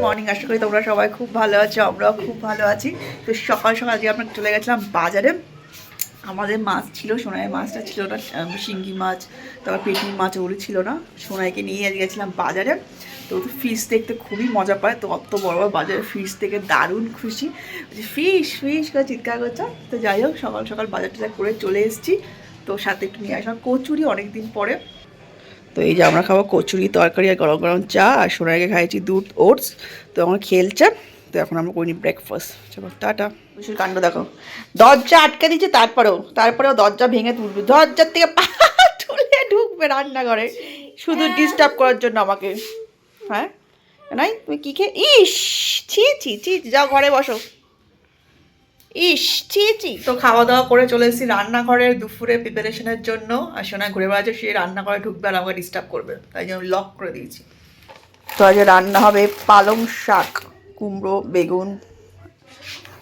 Morning, আশা করি তোমরা সবাই খুব ভালো আছো, আমরাও খুব ভালো আছি। তো সকাল সকাল আজকে আমরা চলে গেছিলাম বাজারে। আমাদের মাছ ছিল, সোনাইয়ের মাছটা ছিল না, শিঙ্গি মাছ, তারপর পেটি মাছ ওগুলো ছিল না। সোনাইকে নিয়ে আজকে গেছিলাম বাজারে। তো ফিশ দেখতে খুবই মজা পায়, তো অত বড় বড় বাজারে ফিশ থেকে দারুণ খুশি, ফিশ ফিশ করে চিৎকার করছে। তো যাই হোক, সকাল সকাল বাজার টাজার করে চলে এসেছি। তো সাথে একটু নিয়ে আসলাম কচুরি, অনেকদিন পরে। তো এই যে আমরা খাবো কচুরি তরকারি আর গরম গরম চা, আর সোনাইকে খাইছি দুধ ওটস। তো আমার খেলছে। তো এখন আমরা করিনি ব্রেকফাস্ট। চলো টাটা। বিশুর কাণ্ড দেখো, দরজা আটকে দিচ্ছে, তারপরেও দরজা ভেঙে তুলবে, দরজার থেকে পা তুলে ঢুকবে রান্নাঘরে শুধু ডিস্টার্ব করার জন্য আমাকে। হ্যাঁ নাই, তুমি কি খেয়ে ইস, ছি ছি ছি, যাও ঘরে বসো। ইস ছি ছি। তো খাওয়া দাওয়া করে চলে এসেছি রান্নাঘরের দুপুরে প্রিপারেশনের জন্য। আর সোনা ঘুরে বেড়াচ্ছে, সে রান্নাঘরে ঢুকবে আর আমাকে ডিস্টার্ব করবে, তাই জন্য লক করে দিয়েছি। তো আজ রান্না হবে পালং শাক, কুমড়ো, বেগুন,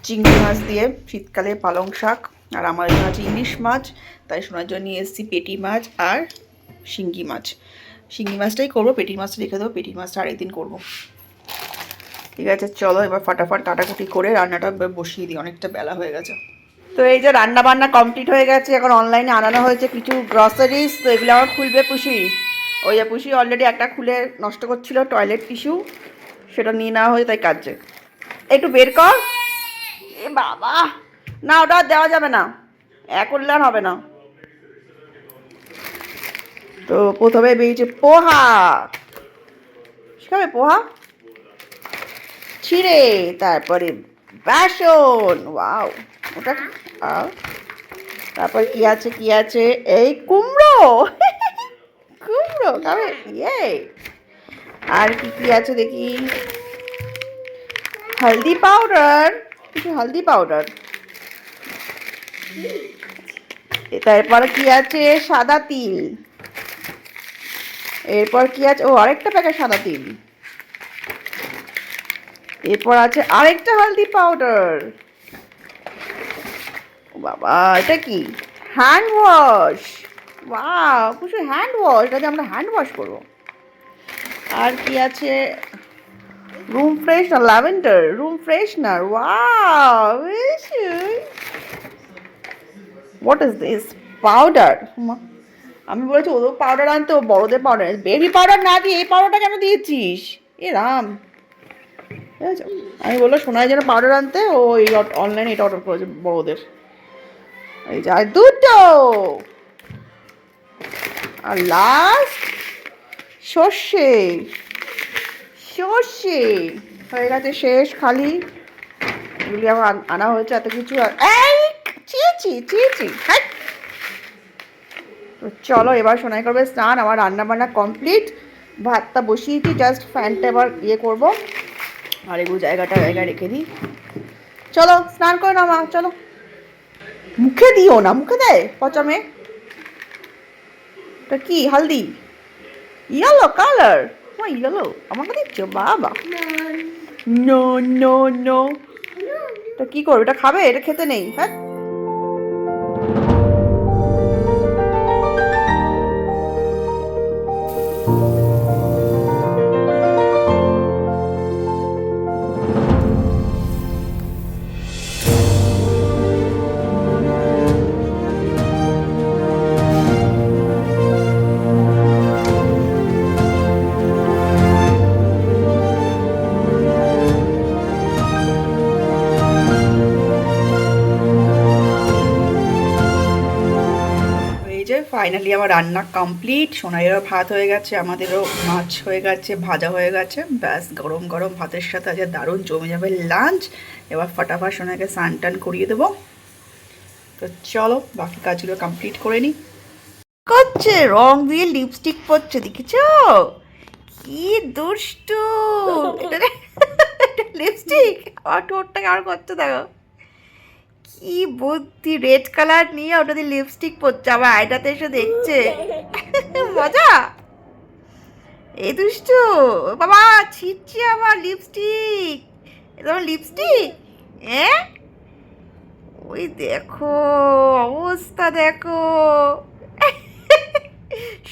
চিংড়ি মাছ দিয়ে, শীতকালে পালং শাক। আর আমার জন্য আছে ইলিশ মাছ, তাই সোনার জন্য নিয়ে এসেছি পেটি মাছ আর শিঙ্গি মাছ। শিঙ্গি মাছটাই করবো, পেটি মাছটা রেখে দেবো, পেটি মাছটা আরেকদিন করবো। ঠিক আছে, চলো এবার ফাটাফাট কাটাকুটি করে রান্নাটা বসিয়ে দিই, অনেকটা বেলা হয়ে গেছে। তো এই যে রান্না বান্না কমপ্লিট হয়ে গেছে, এখন অনলাইনে আনানো হয়েছে কিছু গ্রসারিজ। তো এগুলো আমার খুলবে পুষি। ওই যে পুষি অলরেডি একটা খুলে নষ্ট করছিল, টয়লেট টিস্যু, সেটা নিয়ে নেওয়া হয়েছে, তাই কাজে। একটু বের কর। এ বাবা, না ওটা দেওয়া যাবে না, করলে আর হবে না। তো প্রথমে বেরিয়েছে পোহা, খাবে পোহা ছিঁড়ে, তারপরে বেসন, ওয়াও ওটা। তারপর কি আছে কি আছে, এই কুমড়ো কুমড়ো খাবে, ইয়ে। আর কি কি আছে দেখি, হলদি পাউডার, কিছু হলদি পাউডার। তারপর কি আছে, সাদা তিল। এরপর কি আছে, ও আরেকটা প্যাকেট সাদা তিল। এরপর আছে আরেকটা হলদি পাউডার। বাবা, এটা কি, হ্যান্ড ওয়াশ। ওয়াও, কিছু হ্যান্ড ওয়াশ, এটা আমরা হ্যান্ড ওয়াশ করবো। আর কি আছে, room freshener, lavender room freshener. Wow, what is this, powder. আমি বলেছি ওদের পাউডার আনতে, ও বড়দের পাউডার, বেবি পাউডার না দিয়ে এই পাউডারটা কেন দিয়েছিস? এ রাম, ঠিক আছে। আমি বললো শোনায় যেন পাউডার আনতে, ও এই অনলাইনে এটা অর্ডার করেছে বড়দের। এই যে আর দুটো, আর লাস্ট সর্ষে, সর্ষে হয়ে গেছে শেষ, খালি এগুলি আমার আনা হয়েছে এত কিছু। আর এই চিচি চিচি, হ্যাঁ। তো চলো এবার সোনাই করবে স্নান, আমার রান্না বান্না কমপ্লিট, ভাতটা বসিয়েছি, জাস্ট ফ্যানটা এবার ইয়ে করবো, আর এগুলো জায়গায় রেখে দিই। চলো স্নান করে নাও মা, চলো। মুখে দিও না, মুখে দেয় পচা মেয়ে। এটা কি, হলদি, ইয়েলো কালার, ইয়েলো আমাকে দিচ্ছ বাবা। নো নো নো, এটা কি করবে, এটা খাবে, এটা খেতে নেই, হ্যাঁ। ফাইনালি আমার রান্না কমপ্লিট, সোনাইয়েরও ভাত হয়ে গেছে, আমাদেরও মাছ হয়ে গেছে, ভাজা হয়ে গেছে, ব্যাস গরম গরম ভাতের সাথে আজ দারুণ জমে যাবে লাঞ্চ। এবার ফাটাফাট সোনাইকে স্নান টান করিয়ে দেবো। তো চলো বাকি কাজগুলো কমপ্লিট করে নিই। করছে রং দিয়ে লিপস্টিক পরছে, দেখেছ কি দুষ্টু, লিপস্টিক আমার ঠোঁটটা কেমন করছে দেখো, কি বুদ্ধি, রেড কালার নিয়ে ওটা দিয়ে লিপস্টিক পরছে, আবার আয়টাতে এসে দেখছে, মজা। এই দুষ্টু বাবা, ছিটছে আমার লিপস্টিক, এটা আমার লিপস্টিক, হ্যাঁ। ওই দেখো অবস্থা দেখো,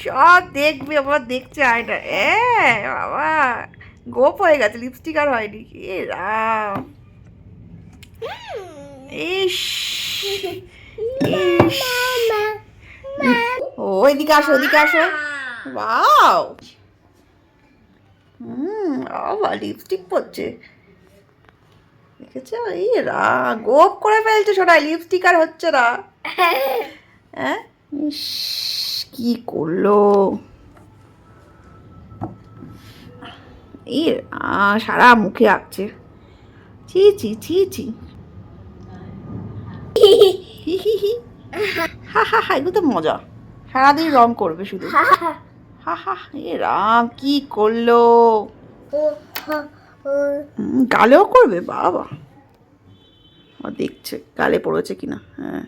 সব দেখবে, আবার দেখছে আয়টা, হ্যাঁ বাবা, গোপ হয়ে গেছে, লিপস্টিক আর হয়নি। এ রাম, ইস ইস। ও এদিকে আসো, এদিকে আসো। ওয়াও, বাবা লিপস্টিক পড়ছে দেখেছো? এই রা, গোপ করে ফেলছে সোনাই, লিপস্টিক আর হচ্ছে না। হ্যাঁ, ইস কি করলো। এই সারা মুখে আঁকছে, ছি ছি ছি ছি। হি হি হি, হা হা হা, এগুলো তো মজা, সারাদিন রং করবে শুধু। হা হা, এ রাম কি করলো। গালেও করবে বাবা, দেখছে গালে পড়েছে কিনা। হ্যাঁ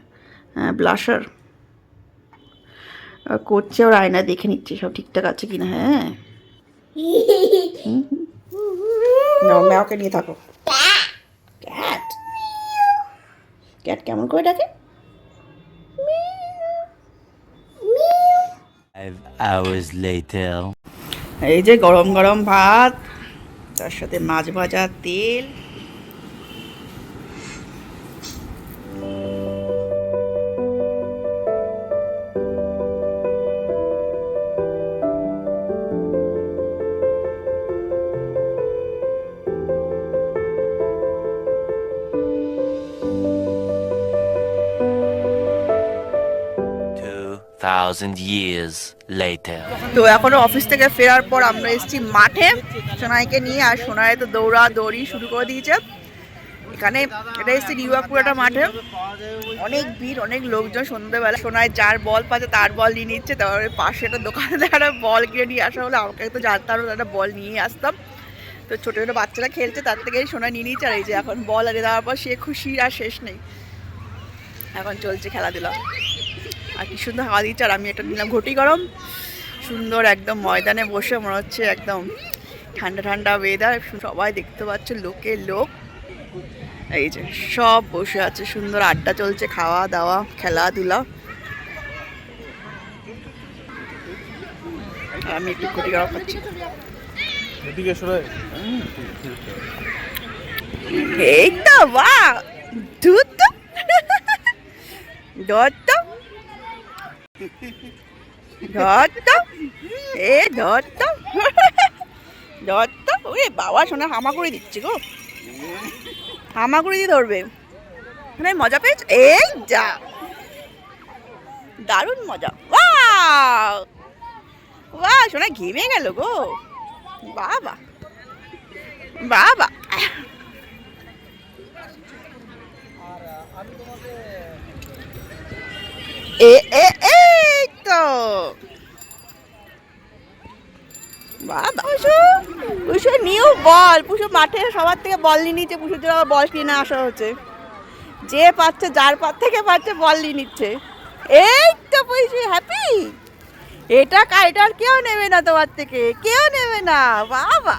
হ্যাঁ, ব্লাশার করছে, ওর আয়না দেখে নিচ্ছে সব ঠিকঠাক আছে কিনা। হ্যাঁ, ম্যাওকে নিয়ে থাকো। ক্যাট, ক্যাট কেমন করে ডাকে? 5 hours later. এই যে গরম গরম ভাত, তার সাথে মাছ ভাজা, তেল। Thousand years later. তো এখনো অফিস থেকে ফেরার পর আমরা এসেছি মাঠে সোনাইকে নিয়ে, আর সোনাই তো দৌড়া দৌড়ি শুরু করে দিয়েছে এখানে। এটা এসেছি নিউয়াপুরাটা মাঠে, অনেক ভিড়, অনেক লোকজন। সন্ধ্যেবেলা সোনাই যার বল পাচ্ছে তার বল নিয়ে নিচ্ছে। তারপরে পাশে একটা দোকানে একটা বল কিনে নিয়ে আসা হলো, আমাকে তো জানতে পারবো, একটা বল নিয়ে আসতাম। তো ছোটো ছোটো বাচ্চারা খেলছে, তার থেকে সোনাই নিয়ে নিচ্ছে। আর এই যে এখন বল আনিয়ে দেওয়ার পর সে খুশি আর শেষ নেই। এখন চলছে খেলাধুলা, আর কি সুন্দর হাওয়া দিচ্ছে। আর আমি একটা নিলাম ঘটি গরম, সুন্দর একদম ময়দানে বসে, মনে হচ্ছে একদম ঠান্ডা ঠান্ডা ওয়েদার। সবাই দেখতে পাচ্ছ, লোকে লোক, এই যে সব বসে আছে, সুন্দর আড্ডা চলছে, খাওয়া দাওয়া খেলাধুলা। আর আমি একটু ঘটি গরম খাচ্ছি। এই তো বাহ, দুধ তো ধর তো, ধর তো, এ ধর তো, ধর তো। ওরে বাবা, শোনা হামাগুড়ি দিচ্ছে গো, হামাগুড়ি দিয়ে ধরবে। মানে মজা পেয়েছ? এই যা, দারুণ মজা। বাহ বাহ, শোনা ঘেমে গেল গো, বাবা বাবা। এ এ এই তো বাবা, পুষু নিউ বল। পুষু মাঠে সবার থেকে বল নিয়ে নিচ্ছে, পুষুর জন্য বল কিনে আসা হচ্ছে। যে পাচ্ছে, যার পার থেকে পাচ্ছে বল নিয়ে নিচ্ছে। এই তো পুষু হ্যাপি। এটা আর কেউ নেবে না তোমার থেকে, কেউ নেবে না। বাবা,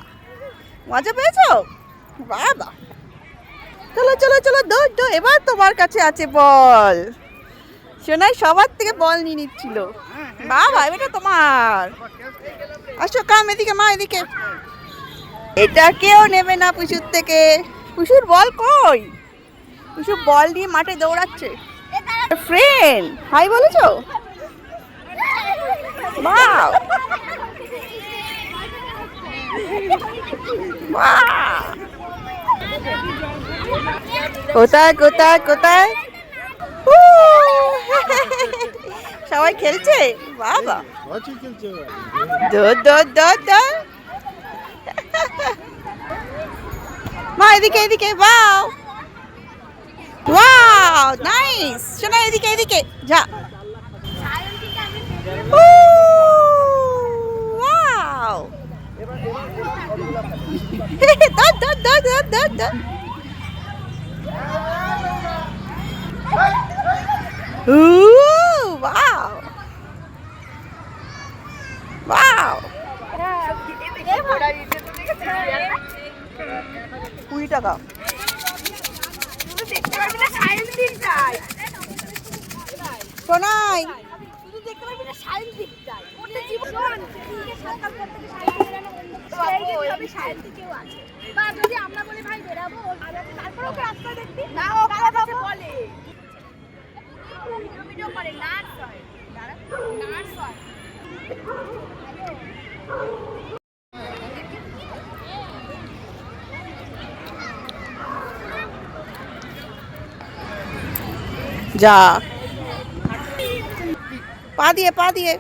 মজা পেয়েছো? বাবা, চলো চলো চলো, দৌড় দৌড়, এবার তোমার কাছে আছে বল। সোনাই সবার থেকে বল নিয়ে নিচ্ছিল। বাবা, এটা তোমার। আসো কাম, এদিকে মা, এদিকে। এটা কেউ নেবে না পুষুর থেকে। পুষুর বল কই? পুষু বল নিয়ে মাঠে দৌড়াচ্ছে। ফ্রেন্ড হাই বলেছো? বাহ বাহ, কোথায় কোথায় কোথায় সবাই খেলছে। বাবা, মা এদিকে এদিকে। বাও ওয়াও, নাইস। শোনা এদিকে এদিকে যা। ওয়াও, ধর ধর ধর ধর ধর ধর। Wow! Wow! 20 টাকা। সোনাই, কেউ আছে, বা যদি আমরা বলি ভাই বেরাবো, তারপর ওকে রাস্তায় দেখবি না, ও কাছে বলে ভিডিও করে নার্স হয়, নার্স হয়। যা পা দিয়ে পা দিয়ে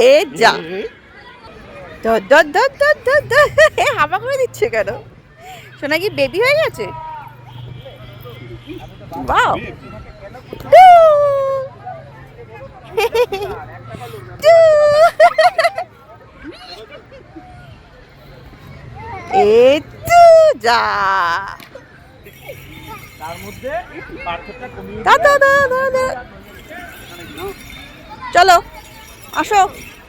এ যা হামা করে দিচ্ছে কেন? শোনা কি বেবি হয়ে গেছে? বাও এই তো যা তার মধ্যে পার্থক্যটা কমিয়ে চলো আসো।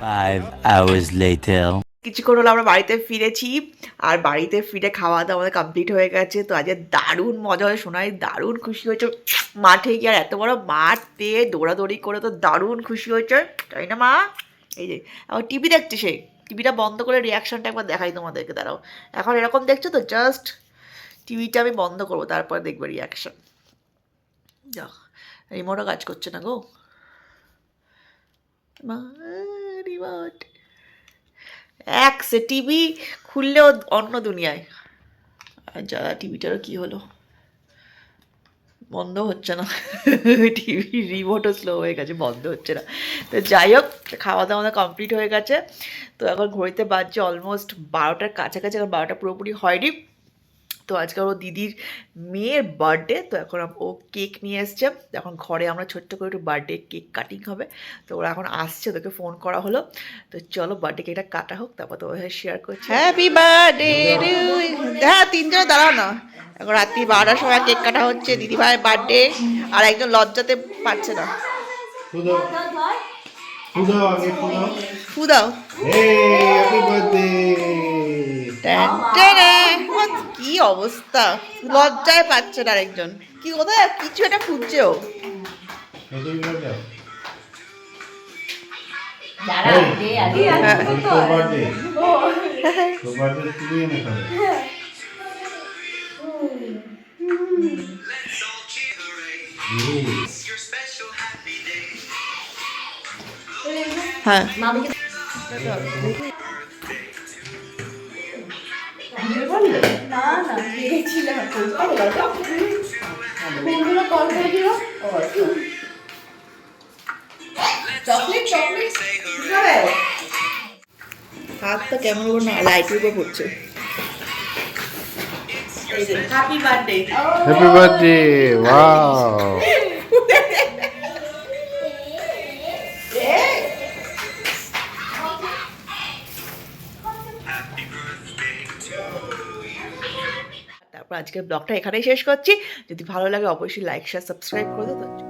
5 hours later. কিছুক্ষণ হলো আমরা বাড়িতে ফিরেছি, আর বাড়িতে ফিরে খাওয়া দাওয়া আমাদের কমপ্লিট হয়ে গেছে। তো আজকে দারুণ মজা হয়ে শোনাই, দারুণ খুশি হয়েছে মাঠে গিয়ে, আর এত বড় মাঠ পেয়ে দৌড়াদৌড়ি করে তো দারুণ খুশি হয়েছে, তাই না মা? এই যে আবার টিভি দেখছে, সেই টিভিটা বন্ধ করে রিয়াকশনটা একবার দেখাই তোমাদেরকে, দাঁড়াও। এখন এরকম দেখছো তো, জাস্ট টিভিটা আমি বন্ধ করবো, তারপর দেখবে রিয়াকশন। যাও, রিমোটও কাজ করছে না গো মা, রিমোট সে টিভি খুললেও অন্য দুনিয়ায়। আর যারা টিভিটারও কী হলো, বন্ধ হচ্ছে না, টিভি রিমোটও স্লো হয়ে গেছে, বন্ধ হচ্ছে না। তো যাই হোক, খাওয়া দাওয়া আমাদের কমপ্লিট হয়ে গেছে। তো এখন ঘড়িতে বাজছে অলমোস্ট 12টার কাছাকাছি, এখন 12টা পুরোপুরি হয়নি। তো আজকে ওর দিদির মেয়ের বার্থডে, তো এখন ও কেক নিয়ে এসছে। এখন ঘরে আমরা ছোট্ট করে একটু বার্থডে কেক কাটিং হবে। তো ওরা এখন আসছে, তোকে ফোন করা হলো। তো চলো বার্থডে কেকটা কাটা হোক, তারপর তো ওখানে শেয়ার করছি। হ্যাপি বার্থডে, হ্যাঁ তিনজনে দাঁড়াও না। এখন রাত্রি 12টার সময় কেক কাটা হচ্ছে, দিদিভাইয়ের বার্থডে, আর একজন লজ্জাতে পারছে না। ফু দাও। কি অবস্থা, লজ্জায় পাচ্ছে না আরেকজন, কি কোথায় কিছু একটা খুঁজছে ও। হ্যাঁ হাতটা কেমন করে না লাইটের উপর পড়ছে। Happy birthday, happy birthday, wow. তারপর আজকের ব্লগটা এখানেই শেষ করছি। যদি ভালো লাগে অবশ্যই লাইক শেয়ার সাবস্ক্রাইব করে দাও।